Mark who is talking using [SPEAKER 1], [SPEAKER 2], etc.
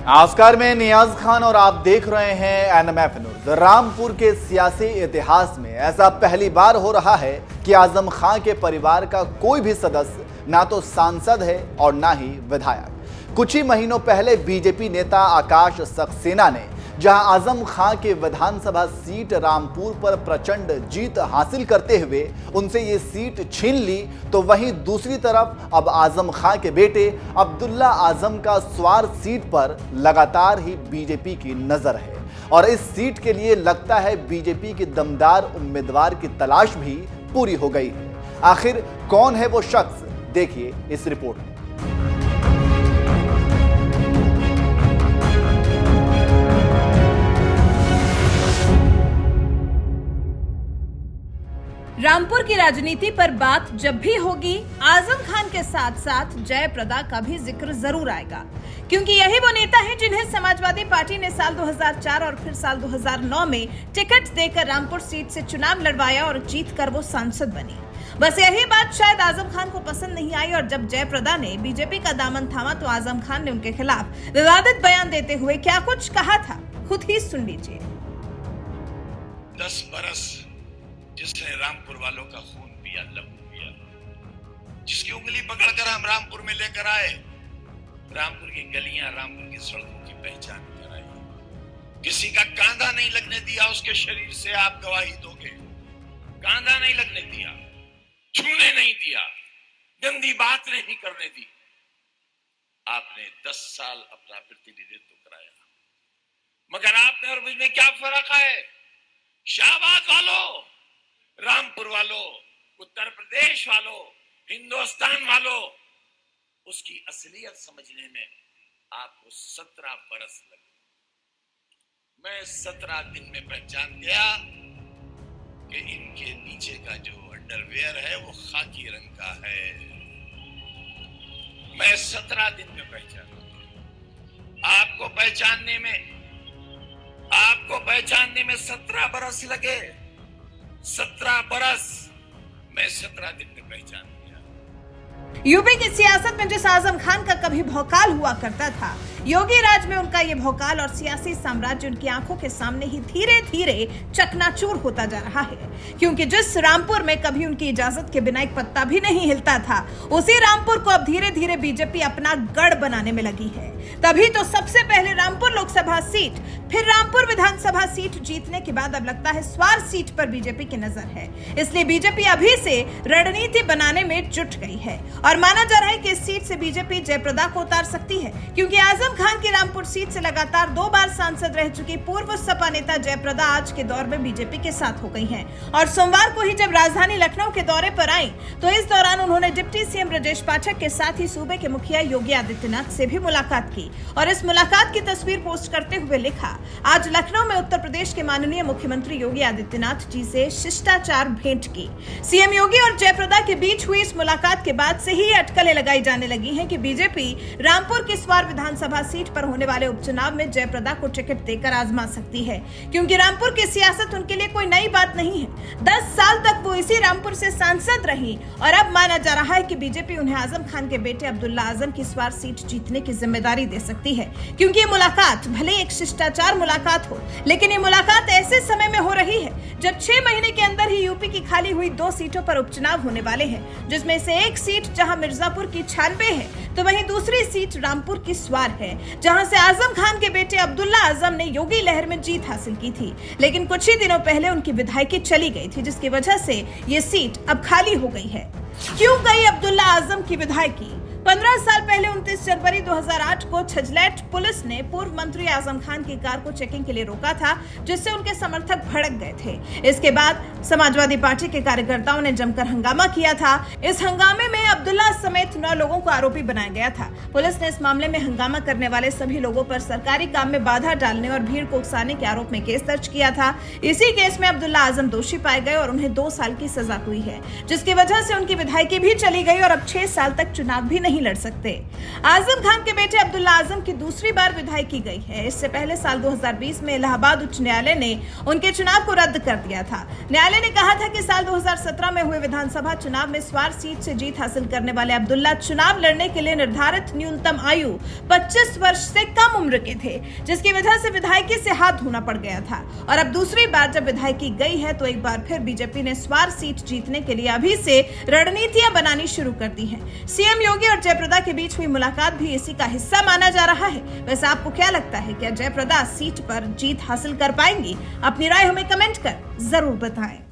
[SPEAKER 1] नमस्कार, मैं नियाज खान और आप देख रहे हैं एनएमएफ न्यूज। रामपुर के सियासी इतिहास में ऐसा पहली बार हो रहा है कि आजम खान के परिवार का कोई भी सदस्य ना तो सांसद है और ना ही विधायक। कुछ ही महीनों पहले बीजेपी नेता आकाश सक्सेना ने जहां आजम खान के विधानसभा सीट रामपुर पर प्रचंड जीत हासिल करते हुए उनसे ये सीट छीन ली, तो वहीं दूसरी तरफ अब आजम खान के बेटे अब्दुल्ला आजम का स्वार सीट पर लगातार ही बीजेपी की नजर है और इस सीट के लिए लगता है बीजेपी के दमदार उम्मीदवार की तलाश भी पूरी हो गई है। आखिर कौन है वो शख्स, देखिए इस रिपोर्ट में।
[SPEAKER 2] रामपुर की राजनीति पर बात जब भी होगी, आजम खान के साथ साथ जयप्रदा का भी जिक्र जरूर आएगा, क्योंकि यही वो नेता हैं जिन्हें समाजवादी पार्टी ने साल 2004 और फिर साल 2009 में टिकट देकर रामपुर सीट से चुनाव लड़वाया और जीतकर वो सांसद बनी। बस यही बात शायद आजम खान को पसंद नहीं आई और जब जयप्रदा ने बीजेपी का दामन थामा तो आजम खान ने उनके खिलाफ विवादित बयान देते हुए क्या कुछ कहा था, खुद ही सुन लीजिए।
[SPEAKER 3] 10 बरस जिसने रामपुर वालों का खून पिया, लहू पिया, जिसकी उंगली पकड़कर हम रामपुर में लेकर आए, रामपुर की गलियां, रामपुर की सड़कों की पहचान कराई, किसी का कांधा नहीं लगने दिया उसके शरीर से, आप गवाही दोगे। कांधा नहीं लगने दिया, छूने नहीं दिया, गंदी बात नहीं करने दी। आपने 10 साल अपना प्रतिनिधित्व कराया, मगर आपने और मुझ में क्या फर्क है? शाहबाद वालों, रामपुर वालों, उत्तर प्रदेश वालों, हिंदुस्तान वालों, उसकी असलियत समझने में आपको 17 बरस लगे। मैं 17 दिन में पहचान गया कि इनके नीचे का जो अंडरवेयर है वो खाकी रंग का है। मैं 17 दिन में पहचान गया। आपको पहचानने में 17 बरस लगे। 17 बरस, मैं 17 दिन में पहचान गया।
[SPEAKER 2] यूपी की सियासत में जिस आजम खान का कभी भौकाल हुआ करता था, योगी राज में उनका ये भौकाल और सियासी साम्राज्य उनकी आंखों के सामने ही धीरे धीरे चकनाचूर होता जा रहा है, क्योंकि जिस रामपुर में कभी उनकी इजाजत के बिना एक पत्ता भी नहीं हिलता था, उसी रामपुर को अब धीरे धीरे बीजेपी अपना गढ़ बनाने में लगी है। तभी तो सबसे पहले रामपुर लोकसभा सीट, फिर रामपुर विधानसभा सीट जीतने के बाद अब लगता है स्वार सीट पर बीजेपी की नजर है। इसलिए बीजेपी अभी से रणनीति बनाने में जुट गई है और माना जा रहा है कि इस सीट से बीजेपी जयप्रदा को उतार सकती है, क्योंकि आजम खान की रामपुर सीट से लगातार 2 बार सांसद रह चुकी पूर्व सपा नेता जयप्रदा आज के दौर में बीजेपी के साथ हो गई हैं और सोमवार को ही जब राजधानी लखनऊ के दौरे पर आई तो इस दौरान उन्होंने डिप्टी सीएम ब्रजेश पाठक के साथ ही सूबे के मुखिया योगी आदित्यनाथ से भी मुलाकात की और इस मुलाकात की तस्वीर पोस्ट करते हुए लिखा, आज लखनऊ में उत्तर प्रदेश के माननीय मुख्यमंत्री योगी आदित्यनाथ जी से शिष्टाचार भेंट की। सीएम योगी और जयप्रदा के बीच हुई इस मुलाकात के बाद से ही अटकलें लगाई जाने लगी हैं कि बीजेपी रामपुर की स्वार विधानसभा सीट पर होने वाले उपचुनाव में जयप्रदा को टिकट देकर आजमा सकती है, क्योंकि रामपुर की सियासत उनके लिए कोई नई बात नहीं है। 10 साल तक वो इसी रामपुर से सांसद रही और अब माना जा रहा है कि बीजेपी उन्हें आजम खान के बेटे अब्दुल्ला आजम की स्वार सीट जीतने की जिम्मेदारी दे सकती है, क्योंकि ये मुलाकात भले एक शिष्टाचार मुलाकात हो, लेकिन ये मुलाकात ऐसे समय में हो रही है जब 6 महीने के अंदर ही यूपी की खाली हुई 2 सीटों पर उपचुनाव होने वाले हैं, जिसमें से एक सीट जहां मिर्जापुर की 96 है तो वहीं दूसरी सीट रामपुर की स्वार है, जहां से आजम खान के बेटे अब्दुल्ला आजम ने योगी लहर में जीत हासिल की थी। लेकिन कुछ ही दिनों पहले उनकी विधायकी चली गई थी, जिसकी वजह से ये सीट अब खाली हो गई है। क्यों गई अब्दुल्ला आजम की विधायकी? 15 साल पहले 29 जनवरी 2008 को छजलैट पुलिस ने पूर्व मंत्री आजम खान की कार को चेकिंग के लिए रोका था, जिससे उनके समर्थक भड़क गए थे। इसके बाद समाजवादी पार्टी के कार्यकर्ताओं ने जमकर हंगामा किया था। इस हंगामे में अब्दुल्ला समेत 9 लोगों को आरोपी बनाया गया था। पुलिस ने इस मामले में हंगामा करने वाले सभी लोगों पर सरकारी काम में बाधा डालने और भीड़ को उकसाने के आरोप में केस दर्ज किया था। इसी केस में अब्दुल्ला आजम दोषी पाए गए और उन्हें 2 साल की सजा हुई है, जिसकी वजह से उनकी विधायकी भी चली गई और अब 6 साल तक चुनाव भी नहीं नहीं लड़ सकते। आजम खान के बेटे अब्दुल्ला आजम की दूसरी बार विधायकी गई है। इससे पहले साल 2020 में इलाहाबाद उच्च न्यायालय ने उनके चुनाव को रद्द कर दिया था। न्यायालय ने कहा था कि साल 2017 में हुए विधानसभा चुनाव में स्वार सीट से जीत हासिल करने वाले अब्दुल्ला चुनाव लड़ने के लिए निर्धारित न्यूनतम आयु 25 वर्ष से कम उम्र के थे, जिसकी वजह से विधायकी से हाथ धोना पड़ गया था। और अब दूसरी बार जब विधायकी गई है तो एक बार फिर बीजेपी ने स्वार सीट जीतने के लिए अभी से रणनीतियां बनानी शुरू कर दी हैं। सीएम योगी और जयप्रदा के बीच हुई मुलाकात भी इसी का हिस्सा माना जा रहा है। वैसे आपको क्या लगता है, क्या जयप्रदा सीट पर जीत हासिल कर पाएंगी? अपनी राय हमें कमेंट कर जरूर बताएं।